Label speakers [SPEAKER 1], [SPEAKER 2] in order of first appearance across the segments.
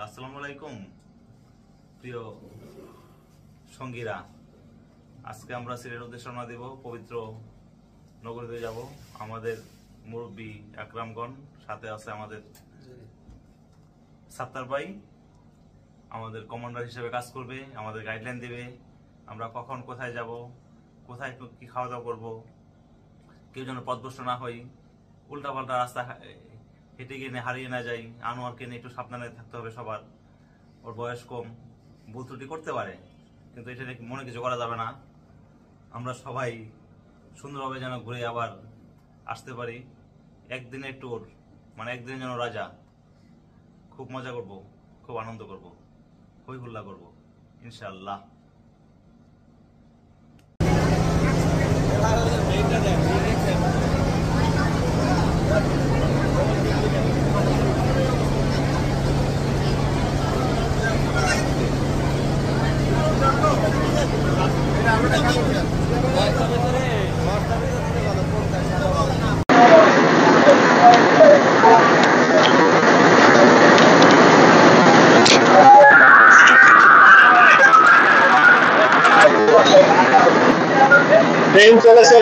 [SPEAKER 1] আসসালামু আলাইকুম প্রিয় সঙ্গীরা, আজকে আমরা সিলেটের উদ্দেশ্যে রওনা দেব। পবিত্র নগরীতে যাব। আমাদের মুরব্বী আকরামগণ, সাথে আছে আমাদের সাত্তার ভাই, আমাদের কমান্ডার হিসেবে কাজ করবে, আমাদের গাইডলাইন দেবে। আমরা কখন কোথায় যাব, কোথায় কি খাওয়া দাওয়া করবো, কেউ যেন পথভ্রষ্ট না হই, উল্টাপাল্টা রাস্তা হেঁটে গিয়ে হারিয়ে না যাই। আনোয়ারকে নিয়ে একটু সাবধানে থাকতে হবে সবার। ওর বয়স কম, ভুল ত্রুটি করতে পারে, কিন্তু এটা মনে কিছু করা যাবে না। আমরা সবাই সুন্দরভাবে যেন ঘুরে আবার আসতে পারি। একদিনের ট্যুর, মানে একদিনের যেন রাজা। খুব মজা করব, খুব আনন্দ করব, হই হুল্লা করব ইনশাআল্লাহ।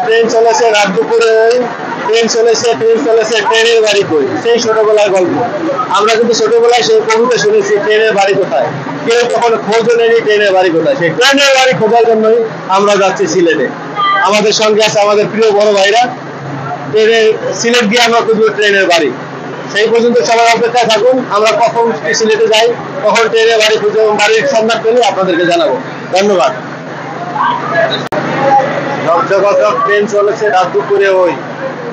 [SPEAKER 2] ট্রেন চলেছে রাত দুপুরে, ট্রেন চলেছে ট্রেনের বাড়ি কই, সেই ছোটবেলার গল্প। আমরা কিন্তু ছোটবেলায় সেই কবিতা শুনেছি, ট্রেনের বাড়ি কোথায়। কেউ কখনো খোঁজও নেয়নি ট্রেনের বাড়ি কোথায়। সেই ট্রেনের বাড়ি খোঁজার জন্যই আমরা যাচ্ছি সিলেটে। আমাদের সঙ্গে আছে আমাদের প্রিয় বড় ভাইরা। ট্রেনের সিলেট গিয়ে আমরা খুঁজবো ট্রেনের বাড়ি। সেই পর্যন্ত সবাই অপেক্ষায় থাকুন। আমরা কখন সিলেটে যাই, কখন ট্রেনের বাড়ি খুঁজে বাড়ির সন্ধান পেলে আপনাদেরকে জানাবো। ধন্যবাদ। ট্রেন চলেছে রাত দুপুরে, ওই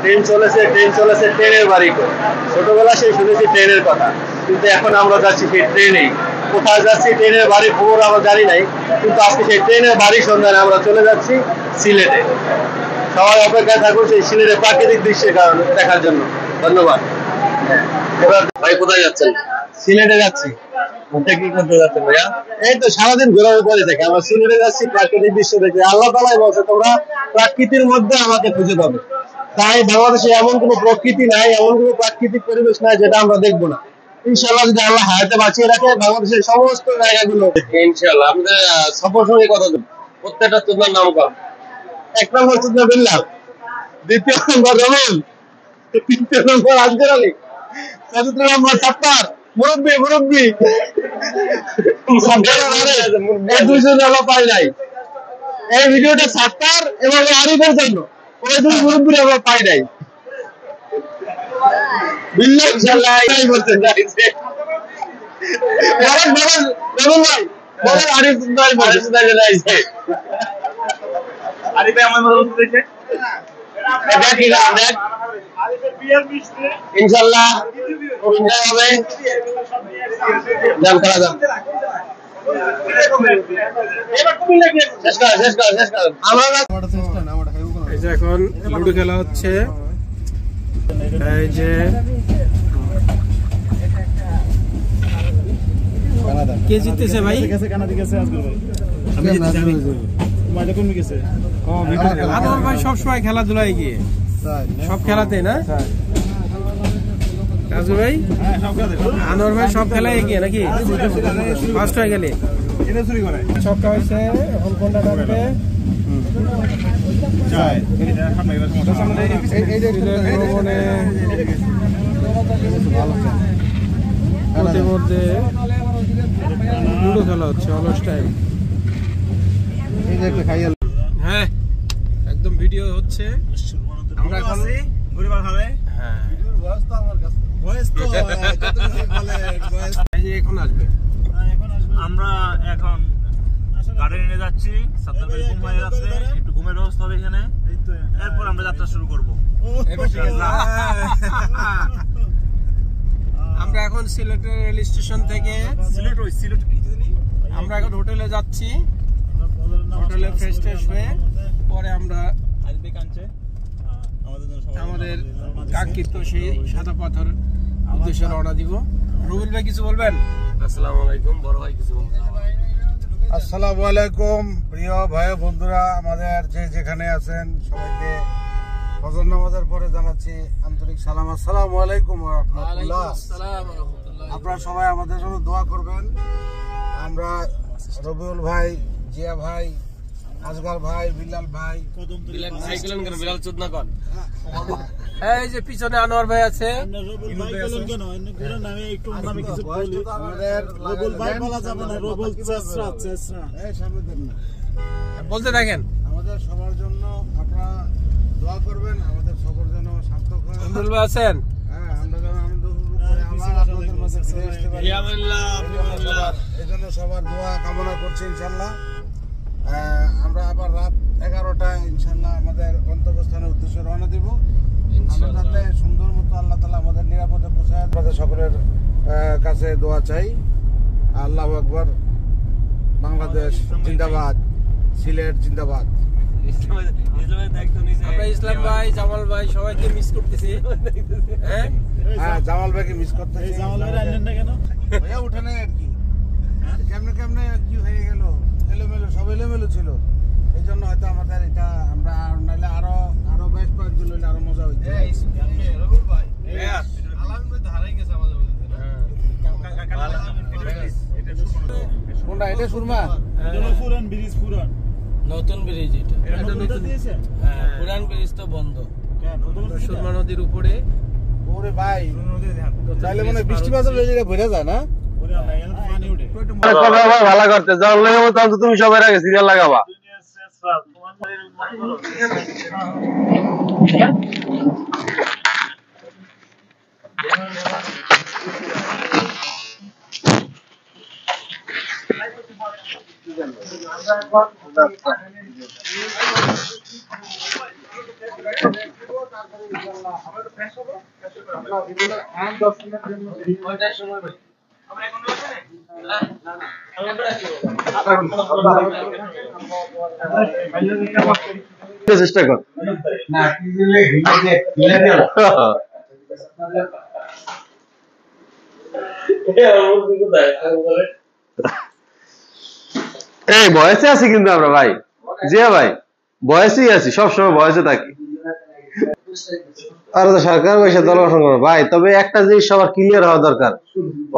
[SPEAKER 2] ট্রেন চলেছে ট্রেনের বাড়ি কই। ছোটবেলা সেই শুনেছি ট্রেনের কথা, কিন্তু এখন আমরা যাচ্ছি সেই ট্রেনেই। কোথায় যাচ্ছি, ট্রেনের বাড়ির খবর আমরা জানি নাই, কিন্তু আজকে সেই ট্রেনের বাড়ির সন্ধানে আমরা চলে যাচ্ছি সিলেটে। সবাই অপেক্ষায় থাকুন সেই সিলেটের প্রাকৃতিক দৃশ্যের কারণে দেখার জন্য। ধন্যবাদ। এবার ভাই কোথায় যাচ্ছেন? সিলেটে যাচ্ছি। কি করতে যাচ্ছেন ভাইয়া? এই তো সারাদিন ঘোরার উপরে থেকে আমরা সিলেটে যাচ্ছি প্রাকৃতিক দৃশ্য দেখে। আল্লাহ তাআলাই বলছে তোমরা প্রাকৃতির মধ্যে আমাকে খুঁজে পাবে। তাই বাংলাদেশে এমন কোনো প্রকৃতি নাই, এমন কোনো প্রাকৃতিক পরিবেশ নাই যেটা আমরা দেখবো না। ইনশাআল্লাহ যদি আল্লাহ হায়াতে বাঁচিয়ে রাখে, বাংলাদেশের সমস্ত জায়গাগুলো ইনশাআল্লাহ। আমাদের সফর সঙ্গে কথা বলবো। প্রত্যেকটা তুলনার নাম কর। এক নম্বর তুলনা বিল্লাহ, দ্বিতীয় নম্বর রমন, তৃতীয় নম্বর আজগর আলী, চতুর্থ নম্বর সাত্তার। মুরব্বী দুইজন আলো পাই নাই। এই ভিডিওটা সাত্তার এবং আরিফের জন্য। ওই দুই মুরব্বী আমরা পাই নাই। বিল্লাহ ইনশাআল্লাহ বলছেন আরিফ ভাই আমার ইনশাআল্লাহ হবে। দাম করা দাম
[SPEAKER 3] এই যে এখন লুডো খেলা হচ্ছে। এই যে কে জিততেছে ভাই? আনোয়ার ভাই সবসময় খেলাধুলায় গিয়ে, সব খেলাতে না রাজু ভাই? আনোয়ার ভাই সব খেলায় এগিয়ে নাকি? ফার্স্ট হয়ে গেলে ছক্কা হয়েছে। এখন কোনটা কাটবে? মধ্যে লুডো খেলা হচ্ছে অলস টাইম। হ্যাঁ, একদম ভিডিও হচ্ছে। আমরা এখন এখন আসবে।
[SPEAKER 1] আমরা এখন গার্ডেনে যাচ্ছি। সাত্তার ভাই ঘুম হয়ে যাচ্ছে, একটু ঘুমের ব্যবস্থা হবে এখানে। এরপর আমরা যাত্রা শুরু করবো।
[SPEAKER 3] আমরা এখন সিলেটের রেল স্টেশন থেকে আমরা এখন হোটেলে যাচ্ছি। হোটেলে ফ্রেশ ট্রেশ হয়ে পরে আমরা আমাদের কাঙ্ক্ষিত সেই সাদা পাথর উদ্দেশ্যে রওনা দিব। রুবেল ভাই কিছু বলবেন?
[SPEAKER 4] আসসালামু আলাইকুম। বড় ভাই কিছু বলবেন?
[SPEAKER 5] আসসালামু আলাইকুম প্রিয় ভাই বন্ধুরা, আমাদের যে যেখানে আছেন সবাইকে ফজর নামাজের পরে জানাচ্ছি আন্তরিক সালাম। আসসালামু আলাইকুম ওয়া রাহমাতুল্লাহ। আপনারা সবাই আমাদের জন্য দোয়া করবেন। আমরা রবিউল ভাই, জিয়া ভাই, আজগার ভাই, বিলাল ভাই,
[SPEAKER 4] বিলাল চোদ না কর।
[SPEAKER 3] এই যে পিছনে আনোয়ার ভাই আছে, বলতে থাকেন।
[SPEAKER 5] আমাদের সবার জন্য আপনারা দোয়া করবেন, আমাদের সবার জন্য সার্থক হয়।
[SPEAKER 3] আব্দুল ভাই আছেন?
[SPEAKER 5] হ্যাঁ, আমরা যেন আনন্দ উপভোগ করে আবার আপনাদের মাঝে ফিরে আসতে পারি। এই জন্য সবার দোয়া কামনা করছি ইনশাল্লাহ। আমরা আবার রাত 11টায় ইনশাল্লাহ আমাদের গন্তব্যস্থানের উদ্দেশ্যে রওনা দিব। আমরা যাতে সুন্দর মতো আল্লাহ তাআলা আমাদের নিরাপদে পৌঁছায়, আমাদের সকলের কাছে দোয়া চাই। আল্লাহু আকবার, বাংলাদেশ জিন্দাবাদ, সিলেট জিন্দাবাদ।
[SPEAKER 3] আমরা ইসলাম ভাই, জামাল ভাই সবাইকে মিস করতেছি।
[SPEAKER 5] হ্যাঁ, জামাল ভাইকে মিস করতেছি। ভাইয়া উঠে নেই আর কি, কেমনে কেমনে কি হয়ে গেল, এলোমেলো, সব এলোমেলো ছিল। এই জন্য হয়তো আমাদের এটা আমরা নাইলে আরো বেশ কয়েকজন হইলে আরো মজা হইতো। কোনটা এটা? সুরমা
[SPEAKER 3] নতুন ব্রিজ এটা, পুরান ব্রিজ তো বন্ধ। সুরমা নদীর উপরে।
[SPEAKER 5] ওরে ভাই, তাইলে মানে বৃষ্টি বাদল ভরে যায় না?
[SPEAKER 2] ভালো করতে তুমি সবাই আগে সিরিয়াল লাগাবা। চেষ্টা কর এই বয়সে আছি কিন্তু আমরা ভাই, জিয়া ভাই বয়সেই আছি, সবসময় বয়সে থাকি। আর তো সরকার পয়সা দল গঠন করো ভাই, তবে একটা জিনিস সবার ক্লিয়ার হওয়া দরকার,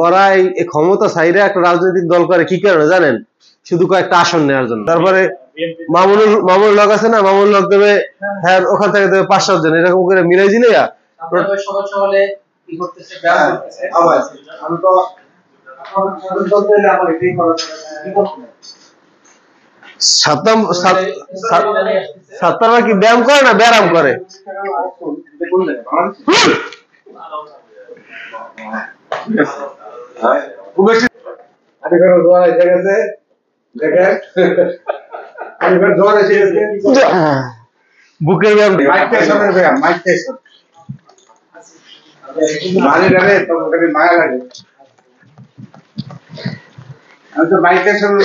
[SPEAKER 2] ওরা এই ক্ষমতা চাইরে একটা রাজনৈতিক দল করে কি কারণে জানেন? শুধু কয়েকটা আসন নেওয়ার জন্য। তারপরে মামুনুল হক আছে না, মামুনুল হক দেবে, হ্যাঁ ওখান থেকে দেবে 5-7 জন, এরকম করে মিলাই দিলে সাত্তার কি ব্যায়াম করে না ব্যায়াম করে? বুকের ব্যায়াম,
[SPEAKER 5] মায়া লাগে। আমি তো বাইকের সঙ্গে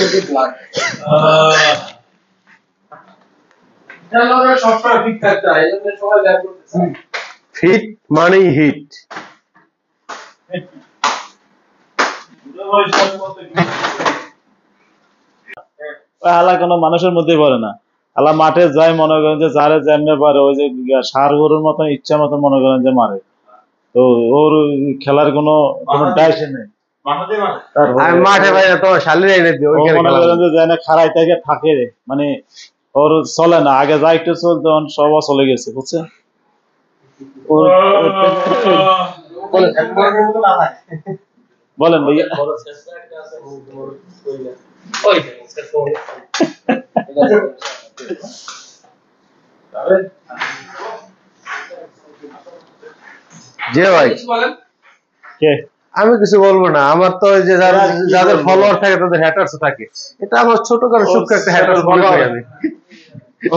[SPEAKER 5] সবসময় ফিট থাকতে হয়, এই জন্য সবাই ব্যায়াম করতেছে।
[SPEAKER 2] ফিট মানেই হিট।
[SPEAKER 6] আল্লাহ কোনো মানুষের মধ্যে পড়ে না, আল্লাহ মাঠে যায় মনে করেন যে যারে যেমনে পারে, ওই যে সার গরুর মতন ইচ্ছা মতন মনে করেন যে মারে, তো ওর খেলার কোনো ডাইস নেই।
[SPEAKER 2] মাঠে ভাই তো শালির এনে দিও,
[SPEAKER 6] মনে করেন যে যেন খাড়াই থেকে থাকে, মানে ওর চলে না, আগে যা একটু চলতো সব চলে গেছে, বুঝছে? বলেন ভাইয়া।
[SPEAKER 2] জি ভাই,
[SPEAKER 6] কে?
[SPEAKER 2] আমি কিছু বলবো না, আমার তো ওই যে যাদের ফলোয়ার থাকে তাদের হ্যাটার্স থাকে, এটা আমার ছোটখাটো সূক্ষ্ম একটা হ্যাটার্স মনে করি আমি।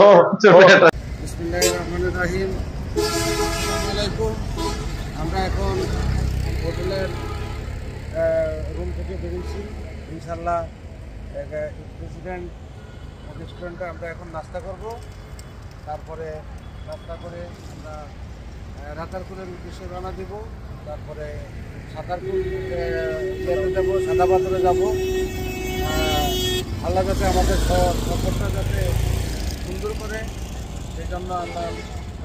[SPEAKER 2] ও ছোট হ্যাটার।
[SPEAKER 5] বিসমিল্লাহির রহমানির রহিম। আসসালামু আলাইকুম। আমরা এখন হোটেলের রুম থেকে বেরিয়েছি, ইনশাল্লাহ প্রেসিডেন্ট রেস্টুরেন্টে আমরা এখন নাস্তা করব। তারপরে নাস্তা করে আমরা রাতারপুরের উদ্দেশ্যে রওনা দিব। তারপরে সাঁতারপুর যাবো, সাদা পাথরে যাবো। আল্লাহ যাতে আমাদের সফরটা যাতে সুন্দর করে, সেই জন্য আল্লাহ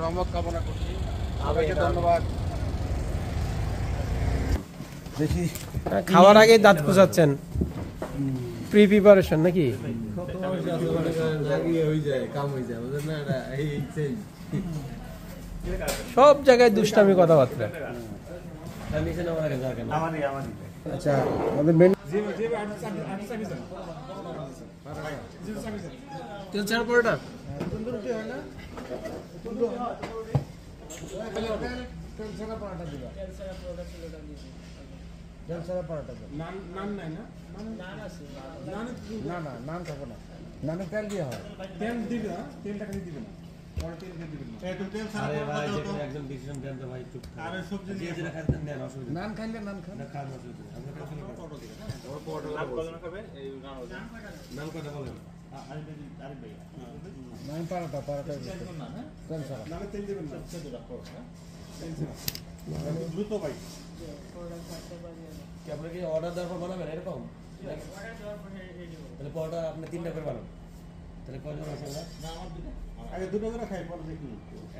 [SPEAKER 5] রহমত কামনা করছি। সবাইকে ধন্যবাদ। দেখি
[SPEAKER 3] খাওয়ার আগেই দাঁত কুচাচ্ছেন, প্রি প্রিপারেশন নাকি? সব জায়গায় দুষ্টামি কথাবার্তা।
[SPEAKER 5] আচ্ছা আমাদের মেন
[SPEAKER 3] তেল ছাড়া পরোটা
[SPEAKER 5] তেল ছাড়া পরোটা দিবা, তেল ছাড়া পরোটা দিবা। নান নাই না? না না নান খাবো না, নানে তেল দিয়ে হয়। তেল দিবে না, তেলটা খালি দিবে না, পরে তেল দিয়ে দিবেন। তেল ছাড়া একদম ডিসিশন দেন তো ভাই, চুপ থাকুন। আর সবজি দিয়ে যেটা খান দেন, অসুবিধা নান খাইলে নান খান, না খান অসুবিধা। আমরা পরোটা দিবেন, ওর পরোটা খাবে এই নান কথা বলেন। নান পরোটা পরোটা না, তেল ছাড়া নানে তেল দিবেন না, তেল রাখো হ্যাঁ, তেল ছাড়া দ্রুত ভাই।
[SPEAKER 4] কি আপনি কি অর্ডার দেওয়ার পর বানাবেন এরকম? তাহলে পরোটা আপনি 3টা করে বানান, তাহলে কয়জন আছে? না আমার দুটো,
[SPEAKER 5] আগে দুটো করে খাই পরে দেখি।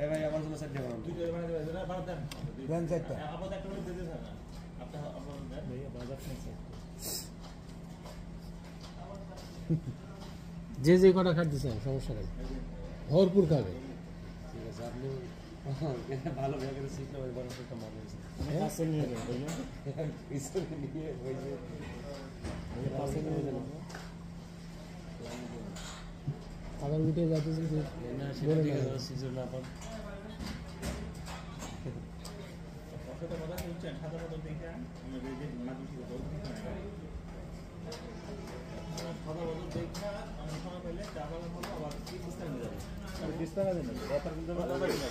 [SPEAKER 4] এই ভাই আমার জন্য 4টা বানান।
[SPEAKER 5] দুটো বানাই দেবেন, এটা বানাতে দেন 4টা। আপনি একটা করে দিয়ে দেন না, আপনি দেন ভাইয়া বাজার খাইছে।
[SPEAKER 3] যে যে কটা খাচ্ছেন সমস্যা নেই, ভরপুর খাবে।
[SPEAKER 4] ঠিক আছে, আপনি ভালো ভাবে সিস্টেম করে বানাতে তো মনে হচ্ছে।
[SPEAKER 5] কাছে নিয়ে যাবেন ভাইয়া,
[SPEAKER 4] পিছনে নিয়ে ওই যে
[SPEAKER 5] কাছে নিয়ে যাবেন।
[SPEAKER 3] আবার উঠে যাচ্ছে যে
[SPEAKER 4] না সেটা ঠিক আছে, সিজন না পান।
[SPEAKER 5] কতটা কথা বলছেন, সাদা কথা দেখে আমরা রেডি না কিছু কথা বলতে পারি না। সাদা কথা দেখে আমরা সময় পেলে চাপালা করব, আবার সিস্টেম নিয়ে যাব। সিস্টেম আছে না, কথা কিন্তু আমরা পারি না।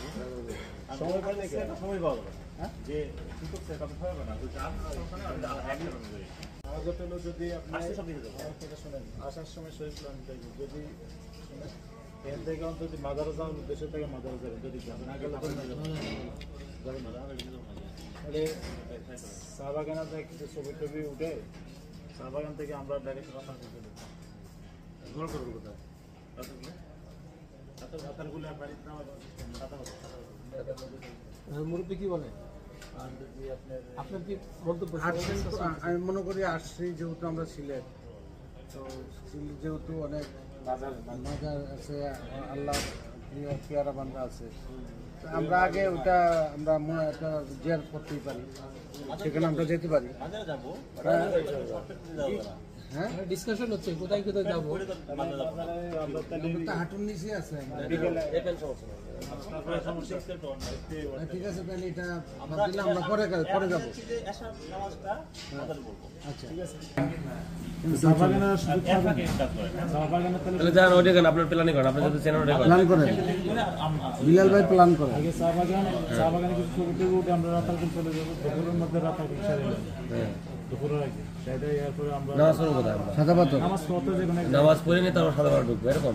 [SPEAKER 5] সময় পাইলে একটা সময় পাওয়া যাবে, হ্যাঁ, যে ঠিক আছে কথা হবে না, তো চাপ ওখানে আগে হবে করি। আগত হলো যদি আপনি আসতে দিকে যাব, কথা শুনেন, আসার সময় শরীর প্ল্যান দেখবেন, যদি এর থেকে অন্তত মাদারে যাওয়ার উদ্দেশ্য থেকে মাদারে যাবেন, যদি যাবেন আগে যাবেন না, তাহলে চা বাগানে কিছু ছবি টবি উঠে চা বাগান থেকে আমরা ডাইরেক্ট রাস্তা করতে দেবো। গোল করবো কোথায় রাতারগুলো বাড়িতে
[SPEAKER 3] মুরব্বী কি বলে? আপনার কি মন্তব্য?
[SPEAKER 5] আমি মনে করি আসছি যেহেতু আমরা সিলেট, তো সিলেট যেহেতু অনেক বাজার আছে, আল্লাহ প্রিয় পেয়ারা বান্ধা আছে, তো আমরা আগে ওটা আমরা একটা জিয়ার করতেই পারি, সেখানে আমরা যেতে পারি। হ্যাঁ
[SPEAKER 3] ডিসকাশন হচ্ছে কোথায় কোথায় যাবো।
[SPEAKER 5] হাঁটুর নিচে আছে, ঠিক আছে, তাহলে এটা দিলে আমরা পরে যাবো। আচ্ছা ঠিক আছে,
[SPEAKER 4] তাহলে যান ওইটা কেন আপনার প্ল্যানিং করেন, আপনি যদি চেনেন ওইটা
[SPEAKER 5] প্ল্যান করেন, বিলাল ভাই প্ল্যান করেন।
[SPEAKER 7] চা বাগানে কিছু ছবি টবি উঠে আমরা রাতারগুল চলে যাবো, দুপুরের মধ্যে রাতারগুল সেরে যাবো, দুপুরের আগে সেটা। এরপরে আমরা
[SPEAKER 4] নামাজ পড়বো কোথায়? আমরা
[SPEAKER 5] সাদা পাথর
[SPEAKER 7] নামাজ পড়তে যেখানে
[SPEAKER 4] নামাজ পড়ে নিয়ে তারপর সাদা পাথর ঢুকবো, এরকম?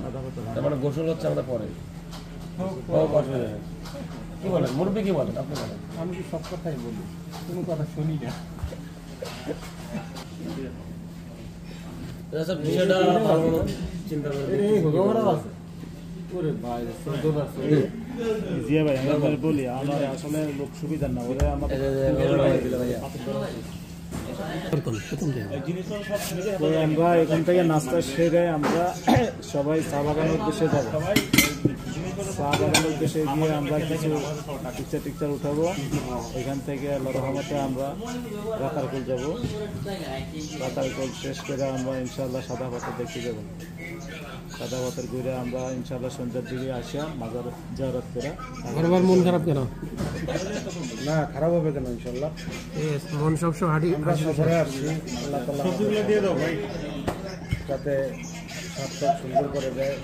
[SPEAKER 4] তার মানে গোসল হচ্ছে আমাদের পরে। কি বলেন মুরব্বী, কি বলেন আপনি? বলেন।
[SPEAKER 7] আমি কি সব কথাই বলি, কোনো কথা শুনি না।
[SPEAKER 4] সব বিষয়টা ভালো মতো চিন্তা করে
[SPEAKER 7] জিয়া ভাই আমরা বলি, আমার আসলে লোক সুবিধা না, ওরা আমাদের আমরা এখান থেকে নাস্তা সেরে আমরা সবাই চা বাগানের উদ্দেশ্যে যাবো। চা বাগানের উদ্দেশ্যে গিয়ে আমরা কিছু পিকচার উঠাবো, এখান থেকে লড়াহামাতে আমরা রাতারকুল যাব, রাতারকুল শেষ করে আমরা ইনশাল্লাহ সাদা পাথর দেখতে যাব। সাদা পাথর ঘুরে আমরা ইনশাল্লাহ সন্ধ্যার দিকে আসা মাজার জিয়ারত করে।
[SPEAKER 3] বারবার মন খারাপ কেন?
[SPEAKER 5] না খারাপ হবে কেন, ইনশাল্লাহ
[SPEAKER 3] মন সবসময় হাঁটি
[SPEAKER 5] আমরা সফরে আসছি, আল্লাহ তাআলা দিয়ে দাও ভাই, যাতে সাতটা সুন্দর করে দেয়,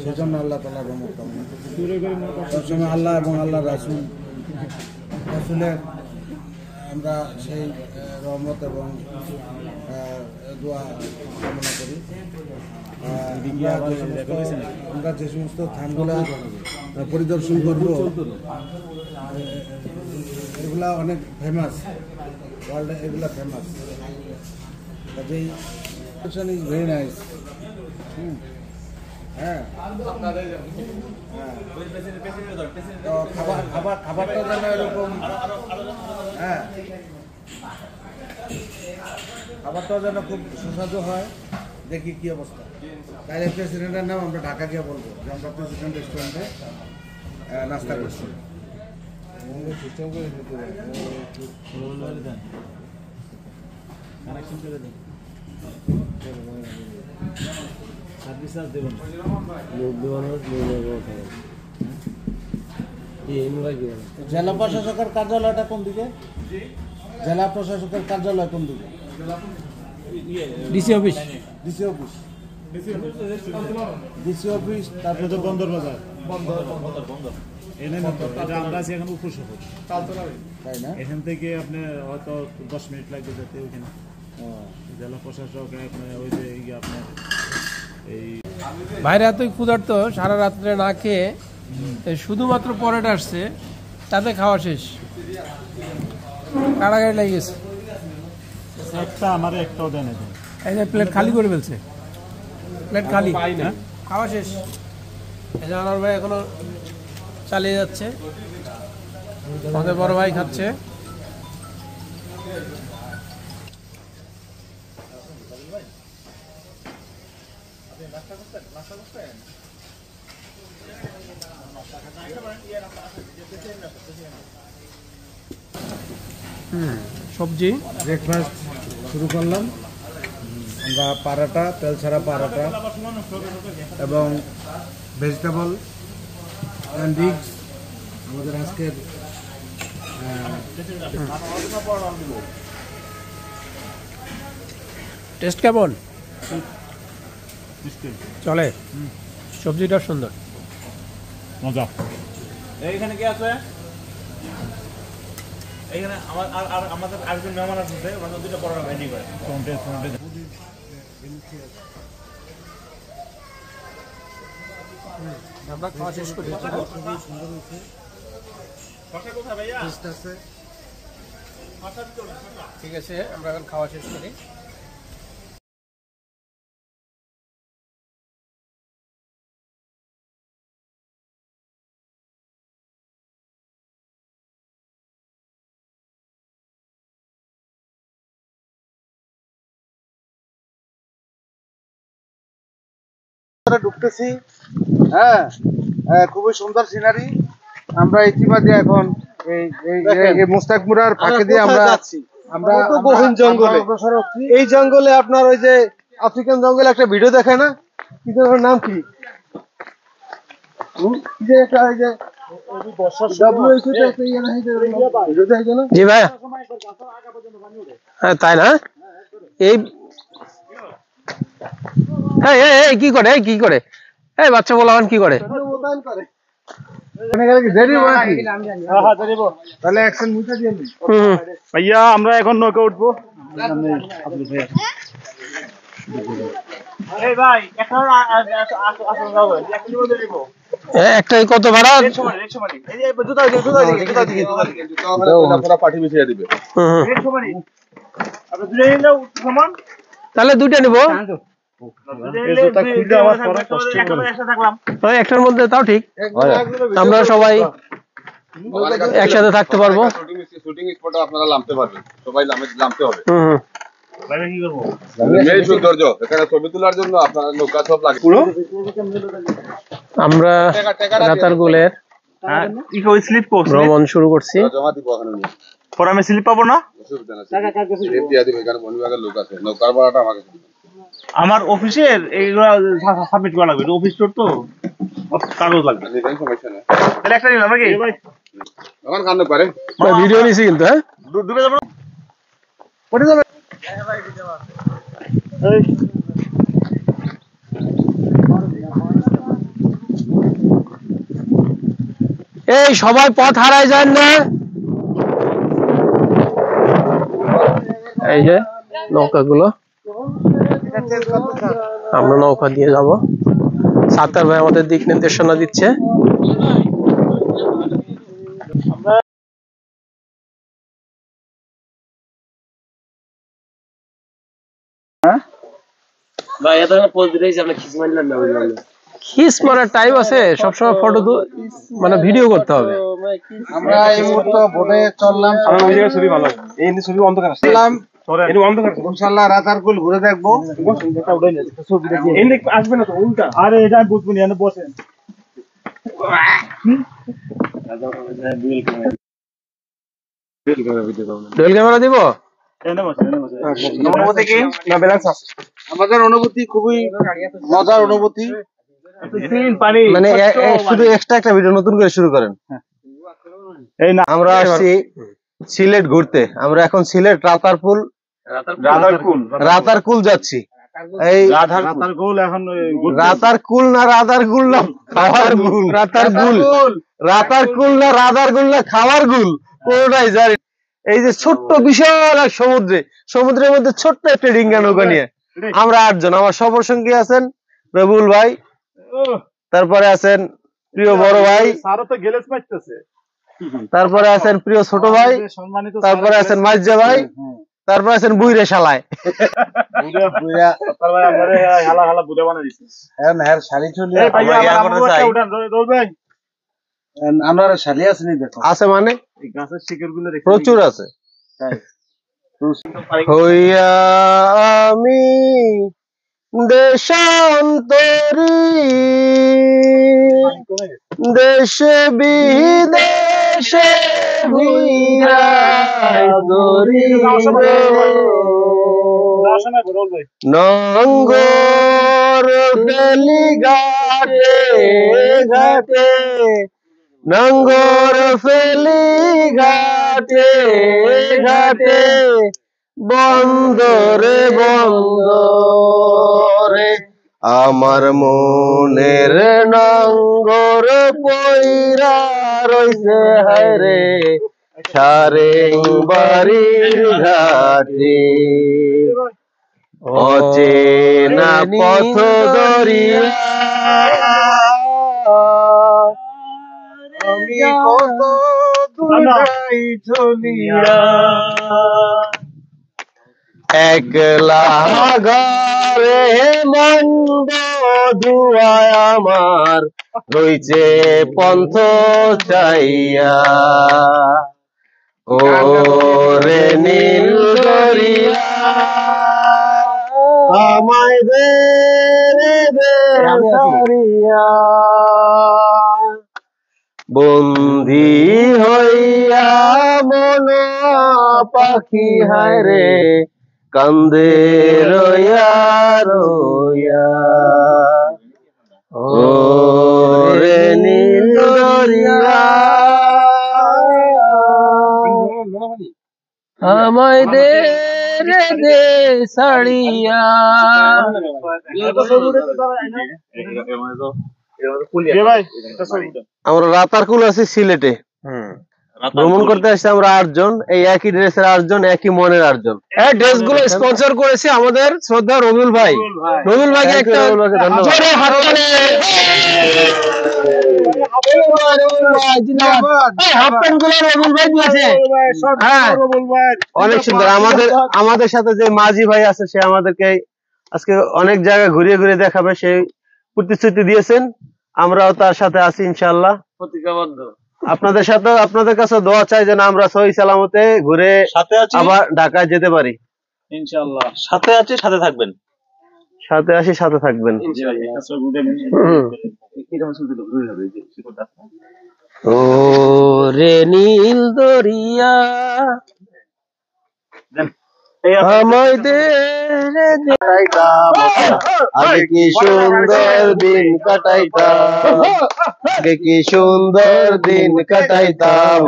[SPEAKER 5] সেজন্য আল্লাহ তাআলা রহমত কামনা করি। সবসময় আল্লাহ এবং আল্লাহ রাসূলের আমরা সেই রহমত এবং দোয়া কামনা করি। আমরা যে সমস্ত স্থানগুলো পরিদর্শন করব, এগুলা অনেক ফেমাস, ওয়ার্ল্ডে এগুলা ফেমাস, কাজেই ইজ ভেরি নাইস। হ্যাঁ তো খাবারটা যেন এরকম, হ্যাঁ খাবারটা যেন খুব সুস্বাদু হয়, দেখি কি অবস্থা। তাইলে প্রেসিডেন্টের নাম আমরা ঢাকা গিয়ে বলবো যে আমরা প্রেসিডেন্ট রেস্টুরেন্টে নাস্তা করছি। সিস্টেম করে দিতে
[SPEAKER 7] কানেকশন করে দেন, সার্ভিস আর দেবেন।
[SPEAKER 5] জেলা প্রশাসকের কার্যালয়টা কোন দিকে? জেলা প্রশাসকের কার্যালয় কোন দিকে?
[SPEAKER 7] DC office,
[SPEAKER 5] DC office, DC office, তারপরে
[SPEAKER 7] তো বন্দর বাজার, বন্দর এনে না তো, এটা আমরা আছি এখন উপশহর,
[SPEAKER 5] তাই না?
[SPEAKER 7] এখান থেকে আপনি হয়তো 10 মিনিট লাগবে যেতে ওখানে। জেলা প্রশাসক আপনার ওই যে আপনার এই
[SPEAKER 3] বাইরে এতই ক্ষুধার্ত, সারা রাত্রে না খেয়ে শুধুমাত্র পরেটা আসছে, তাতে খাওয়া শেষ, কাড়াকাড়ি লেগে গেছে।
[SPEAKER 7] একটা আমার একটাও দেন।
[SPEAKER 3] এই যে প্লেট খালি করে ফেলছে, প্লেট খালি, খাওয়া শেষ। এই যে আনোয়ার ভাই এখনো চালিয়ে যাচ্ছে, আমাদের বড় ভাই খাচ্ছে। সবজি
[SPEAKER 5] ব্রেকফাস্ট শুরু করলাম আমরা, পারাটা, তেল ছাড়া পারাটা এবং ভেজিটেবল অ্যান্ড এগস আমাদের আজকের
[SPEAKER 3] টেস্ট কেমন? চলে, সবজিটা সুন্দর,
[SPEAKER 7] মজা।
[SPEAKER 1] এইখানে কি আছে? এইখানে আমাদের আরেকজন মেহমান আসছে, ওনাদের দুটো বড় ভেন্ডি করে
[SPEAKER 7] ফ্রন্টে
[SPEAKER 3] আমরা খাওয়া শেষ করি। ঠিক আছে, আমরা এখন খাওয়া শেষ করি।
[SPEAKER 5] ঢুকতেছি, হ্যাঁ খুবই সুন্দর সিনারি। আমরা ইতিমধ্যে এখন এই মুস্তাকমুরার ফাঁকে দিয়ে আমরা
[SPEAKER 2] গহীন জঙ্গলে, এই জঙ্গলে আপনার ওই যে আফ্রিকান জঙ্গলে একটা ভিডিও দেখায় না, কি যেন নাম কি, যে একটা ওই যে
[SPEAKER 3] জি ভাই, হ্যাঁ তাই না? এই কি করে, কি করে এই বাচ্চা বলান কি করে?
[SPEAKER 5] তাহলে অ্যাকশন মুছে দিয়ে
[SPEAKER 6] ভাইয়া আমরা এখন নৌকা উঠবো।
[SPEAKER 3] একটাই কত ভাড়া? তাহলে দুইটা নিবো, একটার মধ্যে, তাও ঠিক, আমরা সবাই একসাথে থাকতে পারবো।
[SPEAKER 8] শুটিং স্পটে আপনারা নামতে পারবেন, সবাই নামতে হবে। সৌন্দর্য এখানে ছবি তোলার জন্য আপনারা নৌকা সব লাগে পুরো।
[SPEAKER 3] আমরা রাতারগুলের ভ্রমণ শুরু করছি।
[SPEAKER 8] জমা দিব ওখানে,
[SPEAKER 1] পরে আমি স্লিপ পাবো না।
[SPEAKER 8] অসুবিধা নেই, দিয়া দিবে, এখানে বনিবাগের লোক আছে, নৌকার ভাড়াটা আমাকে
[SPEAKER 1] আমার অফিসের এইগুলো সাবমিট করা লাগবে, অফিস টোর তো কাগজ লাগবে।
[SPEAKER 8] সমস্যা নেই,
[SPEAKER 1] তাহলে একটা নিলাম নাকি?
[SPEAKER 8] আমার কান্দ পারে
[SPEAKER 3] ভিডিও নিছি কিন্তু, হ্যাঁ
[SPEAKER 1] ডুবে যাবো না?
[SPEAKER 3] এই সবাই পথ হারায় যান না। এই যে নৌকাগুলো, আমরা নৌকা দিয়ে যাব। সাত্তার ভাই আমাদের দিক নির্দেশনা দিচ্ছে।
[SPEAKER 4] ভাই এটা পোস্ট দিয়েছি, আমরা কিছু মানলাম না, বুঝলাম না।
[SPEAKER 3] খিস মারার টাইম আছে, সবসময় ফটো মানে ভিডিও করতে হবে।
[SPEAKER 5] আমরা এই মুহূর্তে বোটে চললাম, ইনশাল্লাহ রাতারকুল ঘুরে দেখবো।
[SPEAKER 7] আরে এটা আমি বুঝবো না, বসেন।
[SPEAKER 3] ডুয়েল ক্যামেরা দিব।
[SPEAKER 5] অনুভূতি কি? আমাদের অনুভূতি খুবই মজার অনুভূতি।
[SPEAKER 2] মানে শুধু এক্সট্রা একটা ভিডিও নতুন করে শুরু করেন। আমরা আসছি সিলেট ঘুরতে, আমরা এখন সিলেট রাতারকুল যাচ্ছি। এই
[SPEAKER 7] রাতারকুল এখন
[SPEAKER 2] রাতারকুল না রাদারকুল না খাওয়ার গুল, রাতারকুল না রাদারকুল না খাওয়ার গুল, কোনটাই জানি। এই যে ছোট্ট বিশাল এক সমুদ্রের মধ্যে ছোট্ট একটা ডিঙ্গা নৌকা নিয়ে আমরা 8 জন। আমার সফর সঙ্গী আছেন রবুল ভাই, তারপরে আছেন প্রিয় বড় ভাই, তারপরে আছেন প্রিয় ছোট ভাই, তারপরে আছেন মাইজা ভাই, তারপরে আছেন বুইরে শালায়। আছে মানে প্রচুর আছে। হইয়া আমি দেশান্তরী, দেশে বিদেশে ঘুইরা দরি নঙ্গর ফেলি ঘাটে ঘাটে, নঙ্গর ফেলি ঘাটে ঘাটে, বন্দরে বন্দরে আমার মনের নঙ্গর পইরা রইছে হায়রে সারেং বাড়ির ঘাটে। অচেনা পথ ধরিয়া আমি কত দূরাই চলিয়া, একলা ঘরে মন্দ ধুয়ায় আমার রইছে পন্থ চাইয়া। ও রে নীল দরিয়া আমায় দে রে দে সারিয়া, বন্দী হইয়া মন পাখি হায় রে কান্দে রইয়া রইয়া। ও রে নীল দরিয়া আমায় দে রে দে সাড়িয়া। আমরা রাতারকুল আছি সিলেটে, ভ্রমণ করতে আসছি আমরা 8 জন, এই একই ড্রেসের 8 জন, একই মনের 8 জন। এই ড্রেস গুলো স্পন্সর করেছে আমাদের শ্রদ্ধা রবিউল ভাই। রবিউল ভাইকে একটা জোরে হাততালি। হাফ প্যান্ট গুলো রবিউল ভাই দিয়েছে, অনেক সুন্দর। আমাদের সাথে যে মাঝি ভাই আছে সে আমাদেরকে আজকে অনেক জায়গায় ঘুরিয়ে ঘুরিয়ে দেখাবে, সেই প্রতিশ্রুতি দিয়েছেন। আমরাও তার সাথে আছি ইনশাআল্লাহ। আপনাদের সাথে আপনাদের কাছে দোয়া চাই যেন আমরা সহি সালামতে ঘুরে আবার ঢাকায় যেতে পারি
[SPEAKER 6] ইনশাআল্লাহ। সাথে আছি, সাথে থাকবেন।
[SPEAKER 2] সাথে আসি, সাথে থাকবেন। ও রে নীল দরিয়া আমায় দে রে দে, আগে কি সুন্দর দিন কাটাইতাম, আগে কি সুন্দর দিন কাটাইতাম,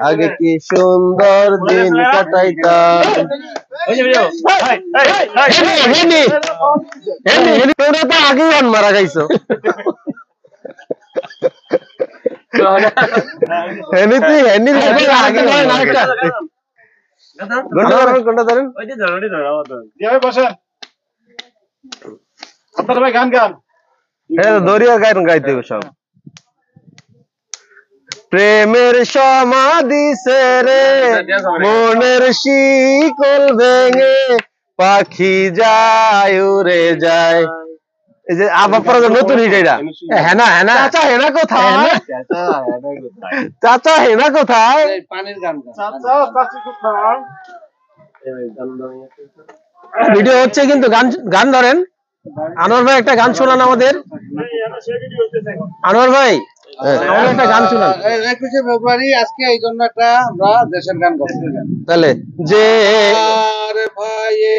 [SPEAKER 2] আগে কি সুন্দর দিন কাটাইতাম। তোরা তো আগেই অন মারা গাইছো। দরিয়া গান গাইতে সব। প্রেমের সমাধি সেরে মনের শিকল ভেঙে পাখি যায় উড়ে যায়, এই যে আবার পরে নতুন হিট এটা হেনা হেনা চাচা হেনা কোথায় চাচা হেনা কোথায়
[SPEAKER 5] পানির গান
[SPEAKER 3] ভিডিও হচ্ছে কিন্তু গান গান ধরেন আনোয়ার ভাই একটা গান শোনান আমাদের আনোয়ার ভাই আমাদের একটা গান শোনান
[SPEAKER 5] 21শে ফেব্রুয়ারি আজকে এই জন্য একটা আমরা দেশের গান গাবো
[SPEAKER 2] তাহলে যে
[SPEAKER 5] আর ভাইয়ে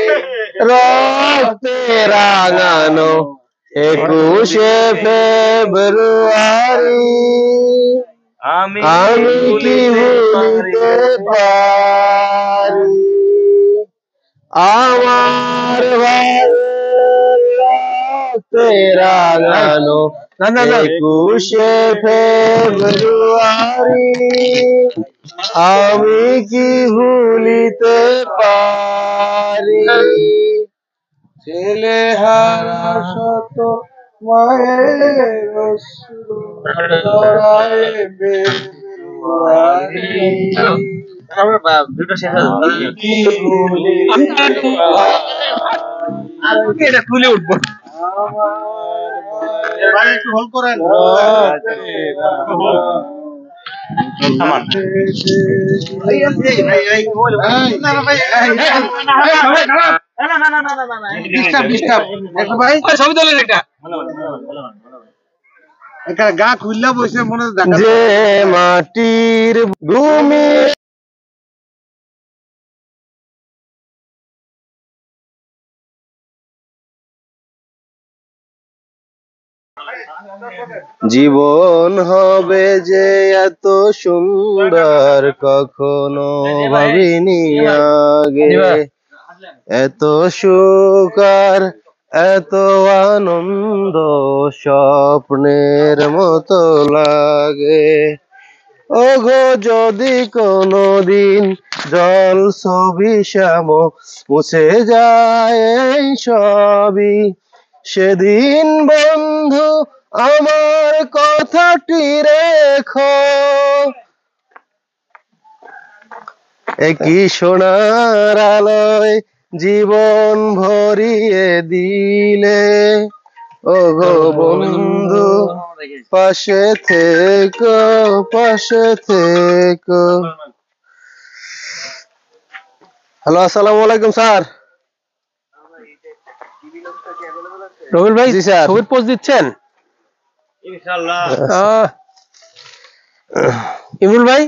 [SPEAKER 2] রক্তে রাঙানো 21শে ফেব্রুয়ারি
[SPEAKER 1] আমি
[SPEAKER 2] আমি কি ভুলিতে পারি আমার ভাইয়ের রক্তে রাঙানো 21শে ফেব্রুয়ারি আমি কি ভুলিতে পারি
[SPEAKER 5] ছেলে হারা শত মায়ের
[SPEAKER 2] এটা তুলে উঠবো
[SPEAKER 5] একটু হোল্ড করেন গা খুললা বসে মনে
[SPEAKER 2] যে মাটির ভূমি জীবন হবে যে এত সুন্দর কখনো ভাবিনি আগে এত সুখ আর এত আনন্দ স্বপ্নের মতো লাগে ওগো যদি কোনোদিন জল ছবি শ্যাম মুছে যায় এই সবই সেদিন বন্ধু আমার কথাটি রেখো একই সোনার আলোয় জীবন ভরিয়ে দিলে ওগো বন্ধু পাশে থেকো হ্যালো আসসালামু আলাইকুম স্যার
[SPEAKER 3] রবিল ভাই
[SPEAKER 2] জি স্যার
[SPEAKER 3] ছবির পোজ দিচ্ছেন
[SPEAKER 1] ইনশাআল্লাহ
[SPEAKER 3] ইমরুল ভাই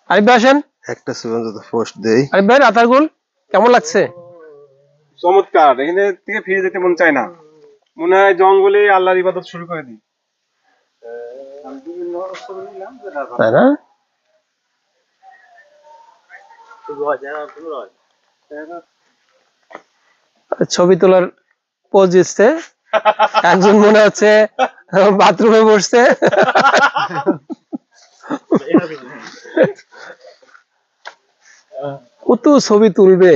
[SPEAKER 3] আরিফ ভাই আসেন
[SPEAKER 2] একটা সেকেন্ড তো পোস্ট দেই
[SPEAKER 3] আরিফ ভাই রাতারগুল কেমন লাগছে
[SPEAKER 9] চমৎকার এখানে থেকে ফিরে যেতে মন চায় না মনে হয় জঙ্গলে আল্লাহর ইবাদত শুরু করে দিই
[SPEAKER 3] তাই না ছবি তোলার পোজ দিচ্ছে একজন মনে হচ্ছে বাথরুমে বসছে কত ছবি তুলবে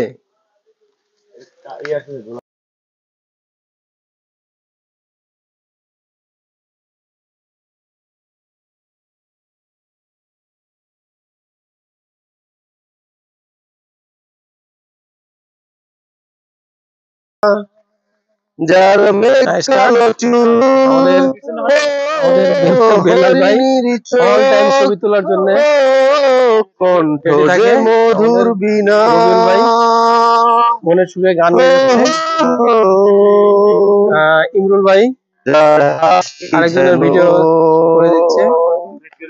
[SPEAKER 2] যার মেঘকালো চুল
[SPEAKER 3] ছবি তোলার জন্য
[SPEAKER 2] কণ্ঠ যে মধুর বিনা
[SPEAKER 3] মনের সুরে গান ইমরুল ভাই আরেকজনের ভিডিও করে দিচ্ছে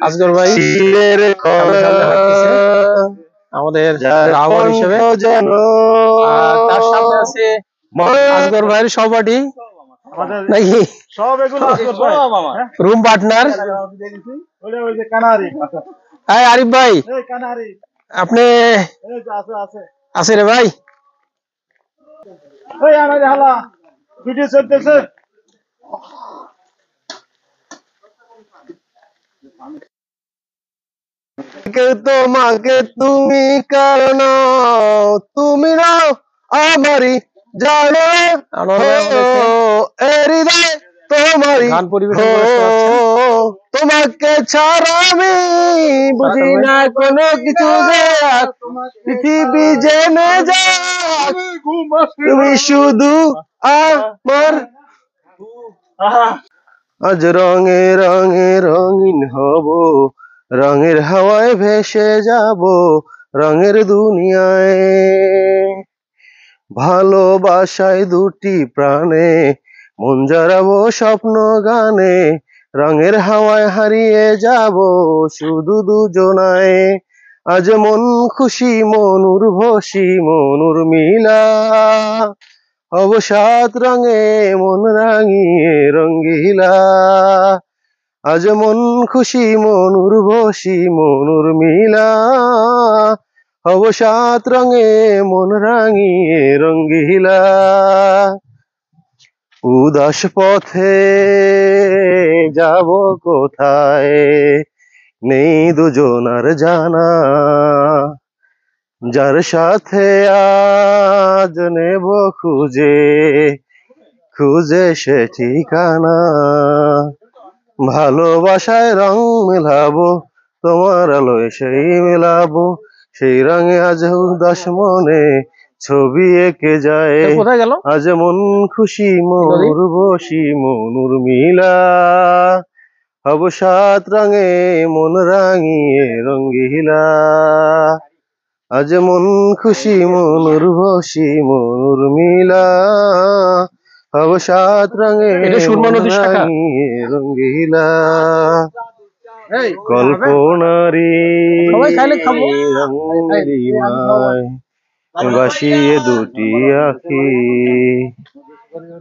[SPEAKER 3] আসগর ভাই আমাদের রাহুল হিসেবে তার সামনে আছে আসগর ভাইয়ের সহপাঠী নাকি
[SPEAKER 7] সব এগুলো
[SPEAKER 3] রুম পার্টনার আরিফ ভাই আপনি আছে রে ভাই
[SPEAKER 7] ভিডিও চলতেছে
[SPEAKER 2] তোমাকে তুমি কারণ তুমি নাও আমারই জানো হৃদয় তোমারই
[SPEAKER 3] গান পরিবেশন
[SPEAKER 2] তোমাকে ছাড়া আমি বুঝি না কোনো কিছু যে আর পৃথিবী জেনে যাক তুমি শুধু আমার আজ রঙে রঙে রঙিন হব রঙের হাওয়ায় ভেসে যাব রঙের দুনিয়ায় ভালোবাসায় দুটি প্রাণে মন জড়াবো স্বপ্ন গানে রঙের হাওয়ায় হারিয়ে যাব শুধু দুজনায় আজ মন খুশি মন উর্বশী মন উর্মিলা অবসাদ রঙে মন রাঙিয়ে রঙ্গিলা আজ মন খুশি মন উর্বশী মন উর্মিলা অবসাদ রঙে মন রাঙিয়ে রঙ্গিলা উদাস পথে যাব কোথায় নেই দুজনার জানা যার সাথে আজ নেব খুঁজে খুঁজে সে ঠিকানা ভালোবাসায় রং মেলাবো তোমার আলোয় সেই মেলাবো সেই রঙে আজ উদাস মনে ছবি এঁকে যায় কোথায় গেল আজ মন খুশি মন উর্বশী মন উর্মিলা অবসাদ রঙে মন রাঙিয়ে রঙ্গিলা আজ মন খুশি মন উর্বশী মন উর্মিলা অবসাদ রঙে রাঙিয়ে রঙ্গিলা কল্পনারি রঙিমায় বাসিয়ে দুটি আখি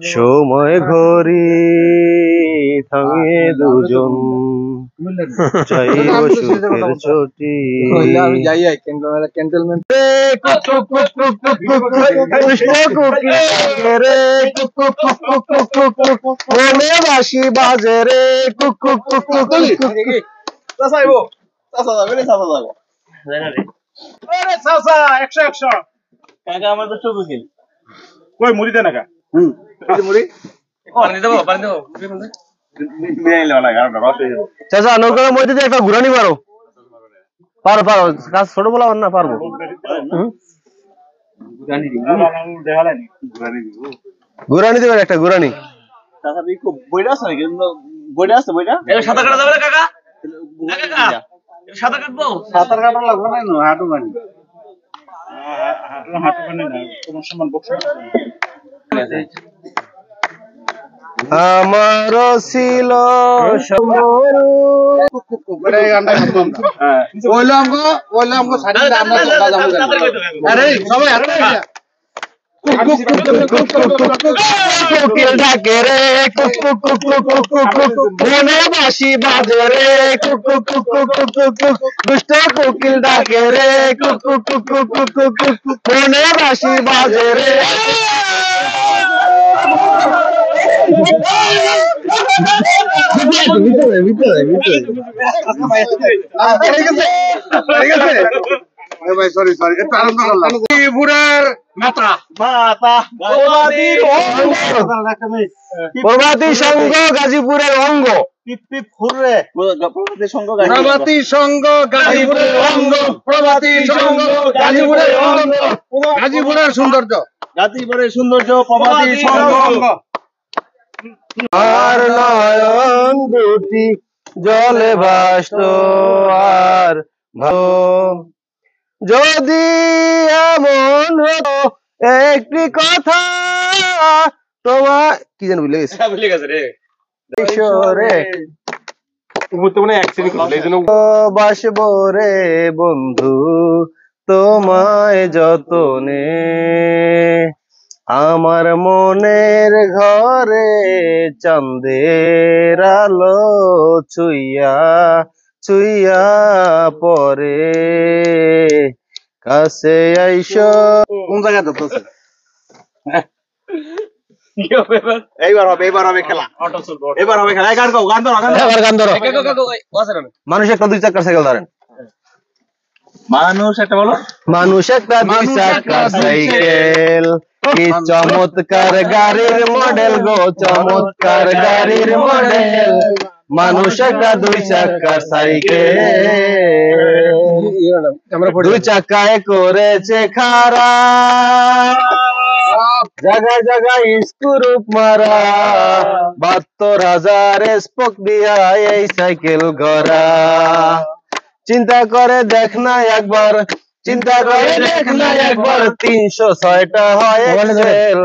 [SPEAKER 2] সময় ঘড়ি থামিয়ে দুজন চাইব সুখের ছুটি মনে বাসি বাজে রে চাচা নৌকার মধ্যে একটা ঘুরানি পারো পারো পারো কাজ ছোট বলা না পারবো ঘুরানি দেবেন একটা ঘুরানি বইটা আছে নাকি বইটা আছে বইটা সাঁতার কাটা যাবে না কাকা সাঁতার কাটবো সাঁতার কাটা লাগবে না হাঁটু গানি হাঁটু গানি না তোমার সমান বক্স আমারও ছিল কোকিল ডাকে রে মনে বাসি বাজে রে দুষ্ট কোকিল ডাকে রে মনে বাসি বাজে রে প্রভাতী সংঘ গাজীপুরের অঙ্গ প্রভাতী সংঘ গাজীপুরের অঙ্গ প্রভাতী সংঘ গাজীপুরের অঙ্গ গাজীপুরের সৌন্দর্য প্রভাতী সংঘ আর নয়ন দুটি জলে ভাসত আর যদি এমন হতো একটি কথা তোমার কি যেন ভুলে গেছে রে বাসবো রে বন্ধু তোমায় যতনে আমার মনের ঘরে চাঁদের আলো ছুঁইয়া ছুঁইয়া পরে কাছে আইসো কোন জায়গায় ধরতেছে এইবার হবে খেলা এবার হবে খেলা গান ধরো মানুষ একটা দুই চাকার সাইকেল ধরেন মানুষ একটা দুই চাকার সাইকেল কি চমৎকার গাড়ির মডেল গো চমৎকার গাড়ির মডেল মানুষ একটা 2 চাকার সাইকেল, 2 চাকায় করেছে খাড়া, জায়গায় জায়গায় স্ক্রু মারা, 72,000 স্পোক দিয়া এই সাইকেল গড়া। চিন্তা করে দেখ না একবার, চিন্তা করে দেখ না একবার, 306টা হয় এক্সেল।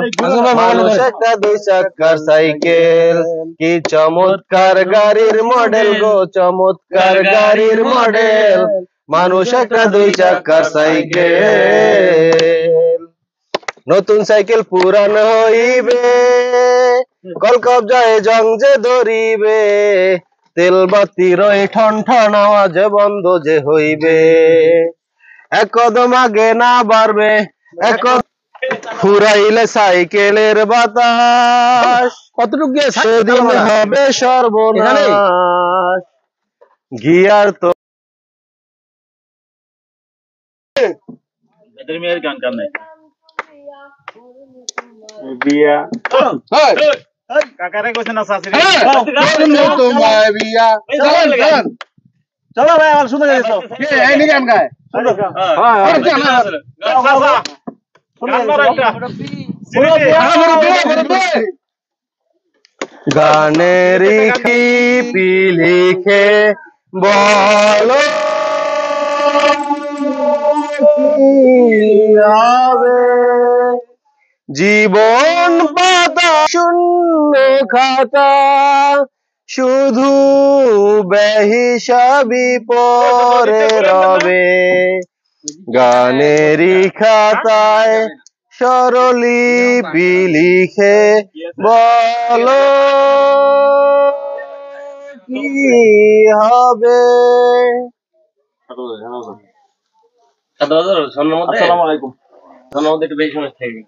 [SPEAKER 2] মানুষ একটা 2 চাকার সাইকেল, কি চমৎকার গাড়ির মডেল গো, চমৎকার গাড়ির মডেল। মানুষ একটা 2 চাকার সাইকেল। নতুন সাইকেল পুরান হইবে, কলকবজায় জং যে ধরিবে, তেল বাতি রয়ে ঠন ঠন আওয়াজ বন্ধ যে হইবে। এক কদম আগে না বাড়বে, এক কদম ফুরাইলে সাইকেলের বাতাস, কতটুকু সেদিন হবে সর্বনাশ। গিয়ার তো
[SPEAKER 6] এদের মেয়ের গান গান নাই বিয়া কাকারে কইছে না শাশুড়ি
[SPEAKER 8] তোমায় বিয়া
[SPEAKER 6] চলো ভাই আমার শুনে গেছো
[SPEAKER 8] এই নি গান গায়
[SPEAKER 2] গানের লিপি লিখে বলো হবে, জীবন পাতা শূন্য খাতা, শুধু বেহিসাবি পরে রবে। গানেরই খাতায় স্বরলিপি লিখে বলো কি হবে।
[SPEAKER 6] আসসালামু আলাইকুম।
[SPEAKER 2] ধন্যবাদ, একটু বেশি সময় থাকবে।